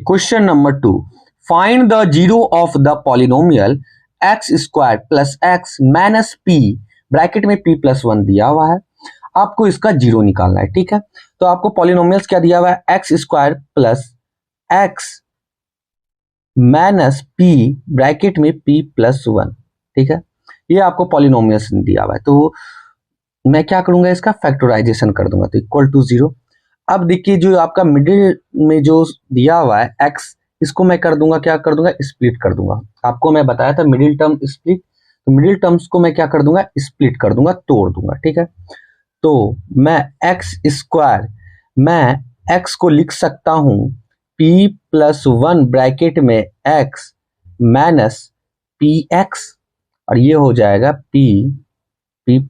Question number 2, find the zero of the polynomial x square plus x minus P, bracket में P plus 1 दिया हुआ है, आपको इसका जीरो निकालना है। ठीक है, तो आपको पॉलिनोमियल्स क्या दिया हुआ है, x square plus x minus P bracket में पी प्लस 1। ठीक है, ये आपको पॉलिनोमियल्स दिया हुआ है, तो मैं क्या करूंगा, इसका फैक्टराइजेशन कर दूंगा, तो इक्वल टू 0। अब देखिए जो आपका मिडिल में जो दिया हुआ है x, इसको मैं कर दूंगा, क्या कर दूंगा, स्प्लिट कर दूंगा। आपको मैं बताया था मिडिल टर्म स्प्लिट, तो मिडिल टर्म्स को मैं क्या कर दूंगा, स्प्लिट कर दूंगा, तोड़ दूंगा। ठीक है, तो मैं एक्स स्क्वायर, मैं x को लिख सकता हूं p प्लस 1 ब्रैकेट में x माइनस पी एक्स, और ये हो जाएगा p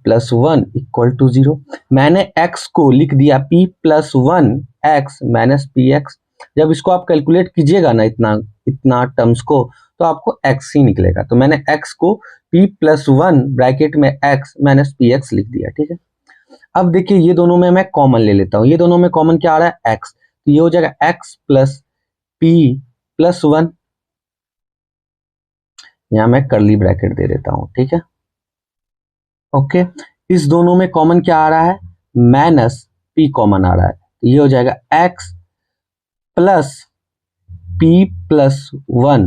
प्लस 1 इक्वल टू 0। मैंने x को लिख दिया p plus 1 x minus P x. जब इसको आप कैलकुलेट कीजिएगा ना इतना टर्म्स को, तो आपको x ही निकलेगा। तो मैंने x को p प्लस 1 ब्रैकेट में x माइनस पी एक्स लिख दिया। ठीक है, अब देखिए ये दोनों में मैं कॉमन ले लेता हूँ, ये दोनों में कॉमन क्या आ रहा है, x, तो ये हो जाएगा x प्लस p प्लस 1, यहां मैं कर्ली ब्रैकेट दे देता हूं। ठीक है, ओके, इस दोनों में कॉमन क्या आ रहा है, माइनस p कॉमन आ रहा है, तो ये हो जाएगा x plus p plus 1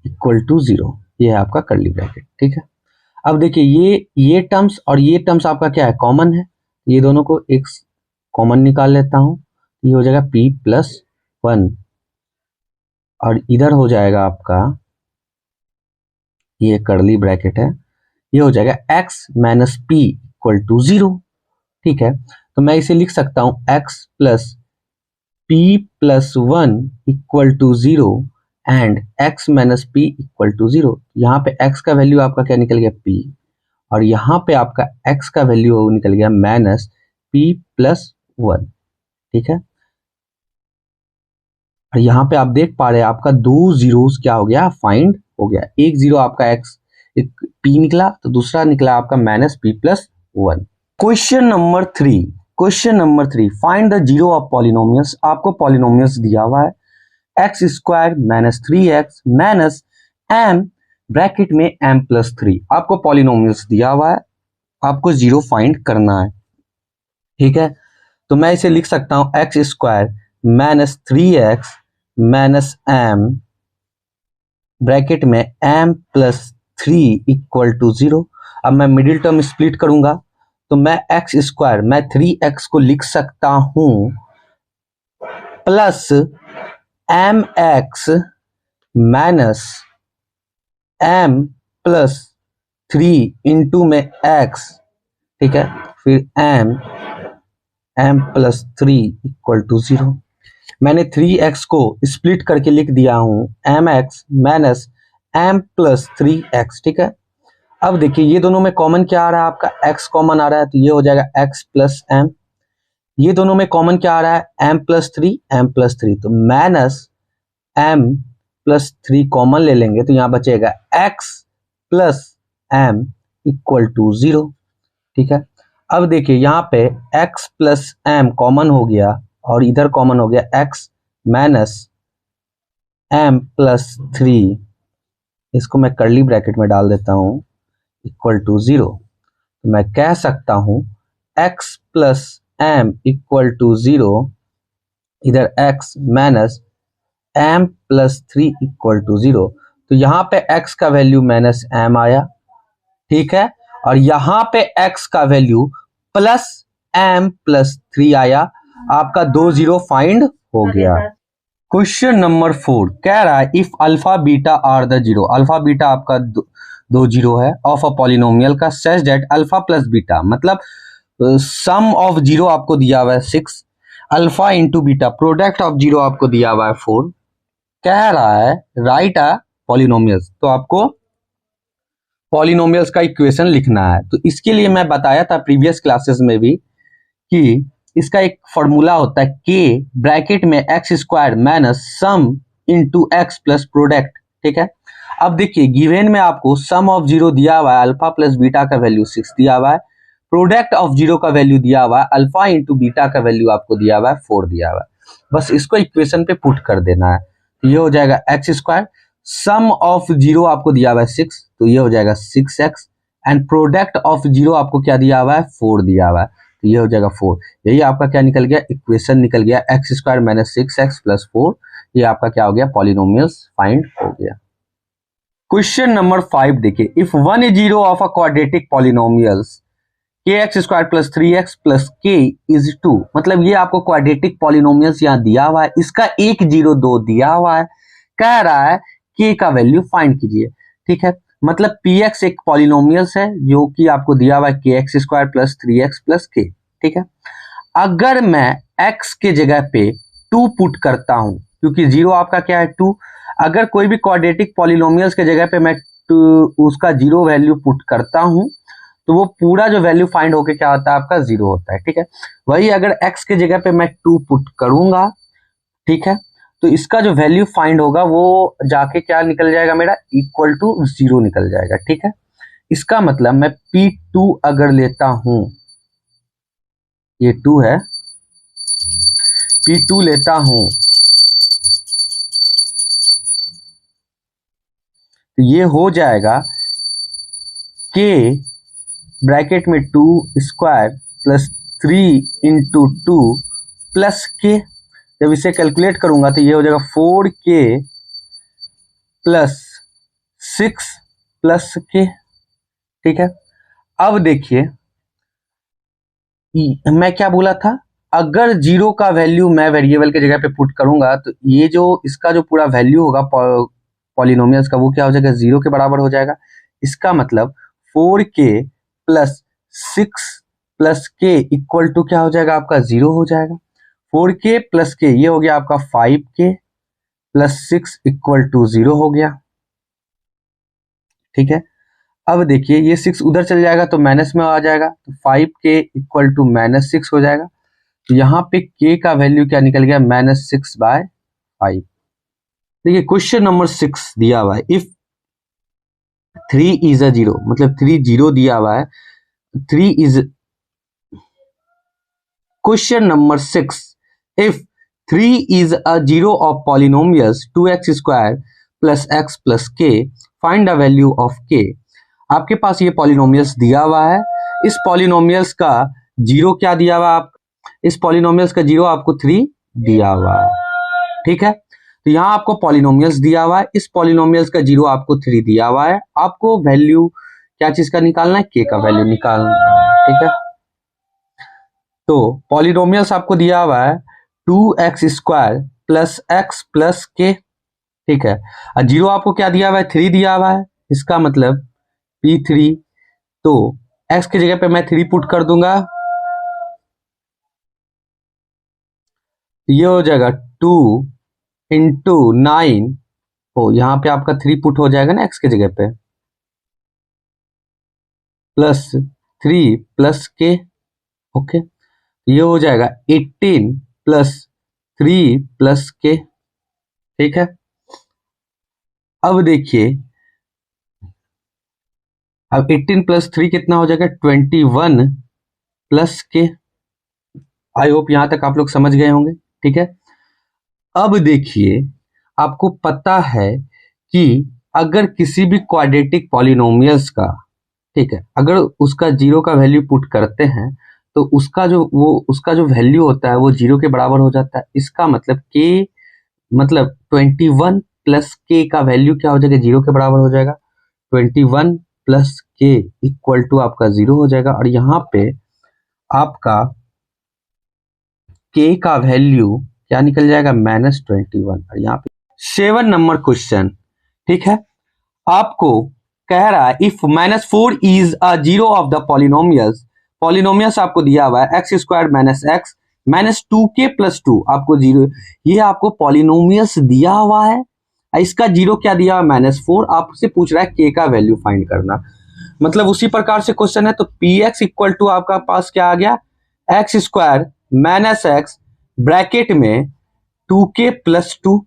equal to 0। ये है आपका कर्ली ब्रैकेट। ठीक है, अब देखिए ये टर्म्स और ये टर्म्स आपका क्या है, कॉमन है, ये दोनों को एक कॉमन निकाल लेता हूं, ये हो जाएगा p प्लस 1, और इधर हो जाएगा आपका, ये कर्ली ब्रैकेट है, ये हो जाएगा x minus P equal to 0। ठीक है, तो मैं इसे लिख सकता हूं x plus p plus 1 equal to 0 and x minus P equal to 0। यहाँ पे x का वैल्यू आपका क्या निकल गया, p, और यहाँ पे आपका x का वैल्यू निकल गया माइनस p प्लस 1। ठीक है, और यहाँ पे आप देख पा रहे हैं आपका दो जीरोस क्या हो गया, फाइंड हो गया। एक जीरो आपका x एक p निकला, तो दूसरा निकला आपका minus p plus 1। Question number 3, find the zero of polynomials. आपको पॉलिनोमियल्स दिया हुआ है x square minus 3x minus m bracket में m प्लस 3। आपको पॉलिनोमियल्स दिया हुआ है, आपको जीरो फाइंड करना है। ठीक है, तो मैं इसे लिख सकता हूं x square minus 3x minus m bracket में m प्लस 3 इक्वल टू 0। अब मैं मिडिल टर्म स्प्लिट करूंगा, तो मैं एक्स स्क्वायर, मैं 3x को लिख सकता हूं plus M X minus m plus 3 into में x। ठीक है, फिर m प्लस 3 इक्वल टू 0। मैंने 3x को स्प्लिट करके लिख दिया हूं mx minus m plus 3x। ठीक है, अब देखिए ये दोनों में कॉमन क्या आ रहा है, आपका x कॉमन आ रहा है, तो ये हो जाएगा x प्लस m। ये दोनों में कॉमन क्या आ रहा है, m प्लस 3, तो माइनस m प्लस 3 कॉमन ले लेंगे, तो यहाँ बचेगा x plus m equal to 0। ठीक है, अब देखिए यहाँ पे x प्लस m कॉमन हो गया, और इधर कॉमन हो गया x माइनस m प्लस 3, इसको मैं कर्ली ब्रैकेट में डाल देता हूं, इक्वल टू 0। तो मैं कह सकता हूं x plus m equal to 0, इधर x minus m plus 3 equal to 0। तो यहाँ पे x का वैल्यू माइनस m आया। ठीक है, और यहाँ पे x का वैल्यू प्लस m प्लस 3 आया, आपका 2 जीरो फाइंड हो गया। क्वेश्चन नंबर 4 कह रहा है if alpha beta are the zero, alpha beta आपका दो जीरो है ऑफ अ पॉलिनोमियल का, such that alpha plus beta, मतलब सम ऑफ जीरो आपको दिया हुआ है 6, alpha into beta product of zero आपको दिया हुआ है 4। कह रहा है राइट अ पॉलिनोमियल्स, तो आपको पॉलिनोमियल्स का इक्वेशन लिखना है। तो इसके लिए मैं बताया था प्रीवियस क्लासेस में भी कि इसका एक फॉर्मूला होता है k ब्रैकेट में x square minus sum into x plus product. ठीक है, अब देखिए गिवन में आपको सम ऑफ जीरो दिया हुआ है, अल्फा प्लस बीटा का वैल्यू 6 दिया हुआ है, प्रोडक्ट ऑफ जीरो का वैल्यू दिया हुआ है, अल्फा इंटू बीटा का वैल्यू आपको दिया हुआ है 4 दिया हुआ है। बस इसको इक्वेशन पे पुट कर देना है। तो ये हो जाएगा X square, sum of zero आपको दिया हुआ है 6, तो ये हो जाएगा 6x, and product of zero आपको क्या दिया हुआ है 4 दिया हुआ है, तो ये हो जाएगा 4। यही आपका क्या निकल गया, इक्वेशन निकल गया x square minus 6x plus 4। ये आपका क्या हो गया, पॉलिनोमियल्स फाइंड हो गया। क्वेश्चन नंबर 5 देखिए, if one is zero of a quadratic polynomials kx square plus 3x plus k is 2, मतलब ये आपको क्वाड्रेटिक पॉलिनोमियल्स यहाँ दिया हुआ है, इसका 1 0 2 दिया हुआ है, कह रहा है k का वैल्यू फाइंड कीजिए। ठीक है, मतलब px एक पॉलिनोमियल्स है जो कि आपको दिया हुआ है kx square plus 3x plus k। ठीक है, अगर मैं x के जगह पे 2 पुट करता हूं, क्योंकि जीरो आपका क्या है 2, अगर कोई भी क्वाड्रेटिक पॉलिनोमियल्स के जगह पे मैं उसका जीरो वैल्यू पुट करता हूं, तो वो पूरा जो वैल्यू फाइंड होके क्या होता है आपका 0 होता है। ठीक है, वही अगर x के जगह पे मैं 2 पुट करूंगा, ठीक है, तो इसका जो वैल्यू फाइंड होगा वो जाके क्या निकल जाएगा मेरा, इक्वल टू 0 निकल जाएगा। ठीक है, इसका मतलब मैं P2 अगर लेता हूं, ये 2 है, P2 लेता हूं, तो ये हो जाएगा k ब्रैकेट में 2 स्क्वायर प्लस 3 इंटू 2 प्लस के, जब इसे कैलकुलेट करूंगा तो ये हो जाएगा 4k प्लस 6 प्लस के। ठीक है, अब देखिए मैं क्या बोला था, अगर जीरो का वैल्यू मैं वेरिएबल के जगह पे पुट करूंगा तो ये जो इसका जो पूरा वैल्यू होगा पॉलिनोमियल्स का, वो क्या हो जाएगा 0 के बराबर हो जाएगा। इसका मतलब 4k प्लस 6 प्लस के इक्वल टू क्या हो जाएगा आपका 0 हो जाएगा। 4k प्लस के ये हो गया आपका 5k प्लस 6 इक्वल टू 0 हो गया। ठीक है, अब देखिए ये 6 उधर चल जाएगा तो माइनस में आ जाएगा, तो 5k इक्वल टू माइनस 6 हो जाएगा। तो यहाँ पे k का वैल्यू क्या निकल गया, -6/5। देखिए क्वेश्चन नंबर 6 दिया हुआ है, इफ 3 इज अ जीरो, मतलब 3 0 दिया हुआ है, 3 is, question number 6, if 3 is a zero of polynomials 2x square plus x plus k, find the value of k। आपके पास ये पॉलिनोमियल्स दिया हुआ है, इस पॉलिनोमियल्स का जीरो क्या दिया हुआ है, आप इस पॉलिनोमियल्स का जीरो आपको 3 दिया हुआ है। ठीक है, तो यहाँ आपको पॉलिनोमियल्स दिया हुआ है, इस पॉलिनोमियल्स का जीरो आपको 3 दिया हुआ है, आपको वैल्यू क्या चीज का निकालना है, k का वैल्यू निकालना है। ठीक है, तो पॉलिनोमियल्स आपको दिया हुआ है 2x square plus x plus k। ठीक है, और जीरो आपको क्या दिया हुआ है, 3 दिया हुआ है, इसका मतलब P3, तो x की जगह पे मैं 3 पुट कर दूंगा, ये हो जाएगा 2 इंटू 9, हो यहाँ पे आपका 3 पुट हो जाएगा ना x की जगह पे, प्लस 3 प्लस के। ओके, ये हो जाएगा 18 प्लस 3 प्लस के। ठीक है, अब देखिए, अब 18 प्लस 3 कितना हो जाएगा, 21 प्लस के। आई होप यहां तक आप लोग समझ गए होंगे। ठीक है, अब देखिए आपको पता है कि अगर किसी भी क्वाड्रेटिक पॉलिनोमियल्स का, ठीक है, अगर उसका जीरो का वैल्यू पुट करते हैं तो उसका जो वैल्यू होता है वो जीरो के बराबर हो जाता है। इसका मतलब k, मतलब 21 प्लस के का वैल्यू क्या हो जाएगा, जीरो के बराबर हो जाएगा। 21 प्लस के इक्वल टू आपका 0 हो जाएगा, और यहाँ पे आपका k का वैल्यू क्या निकल जाएगा, -21। और यहाँ पे 7 नंबर क्वेश्चन, ठीक है, आपको कह रहा है if -4 is a zero of the polynomials आपको दिया हुआ है x square minus x minus 2k plus 2, आपको जीरो, ये आपको पॉलिनोमियल्स दिया हुआ है, इसका जीरो क्या दिया हुआ है -4, आपसे पूछ रहा है k का वैल्यू फाइंड करना। मतलब उसी प्रकार से क्वेश्चन है, तो px इक्वल टू आपका पास क्या आ गया, x square minus x bracket में 2k प्लस 2।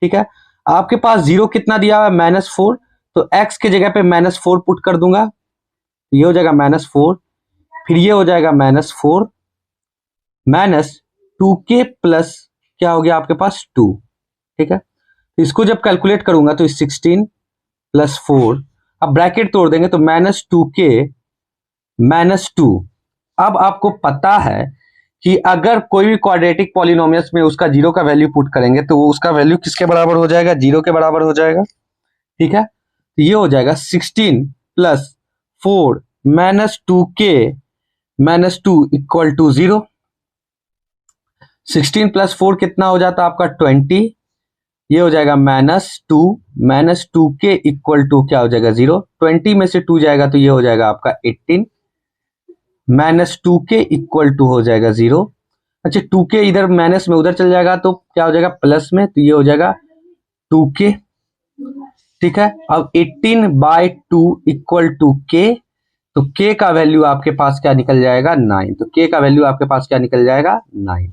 ठीक है, आपके पास जीरो कितना दिया हुआ है, -4, तो x के जगह पे -4 पुट कर दूंगा, ये हो जाएगा -4, फिर ये हो जाएगा -4 माइनस 2k प्लस क्या हो गया आपके पास 2। ठीक है, इसको जब कैलकुलेट करूंगा तो 16 प्लस 4, अब ब्रैकेट तोड़ देंगे तो -2k -2। अब आपको पता है कि अगर कोई भी क्वाड्रेटिक पॉलिनोमियल्स में उसका जीरो का वैल्यू पुट करेंगे तो वो उसका वैल्यू किसके बराबर हो जाएगा, जीरो के बराबर हो जाएगा। ठीक है, तो ये हो जाएगा 16 plus 4 -2k -2 equal to 0। 16 plus 4 कितना हो जाता है आपका 20, ये हो जाएगा -2 के इक्वल टू क्या हो जाएगा 0। 20 में से 2 जाएगा तो ये हो जाएगा आपका 18, -2 के इक्वल टू हो जाएगा 0। अच्छा 2k इधर माइनस में उधर चल जाएगा तो क्या हो जाएगा प्लस में, तो ये हो जाएगा 2k। ठीक है, अब 18/2 इक्वल टू k, तो k का वैल्यू आपके पास क्या निकल जाएगा 9। तो k का वैल्यू आपके पास क्या निकल जाएगा 9।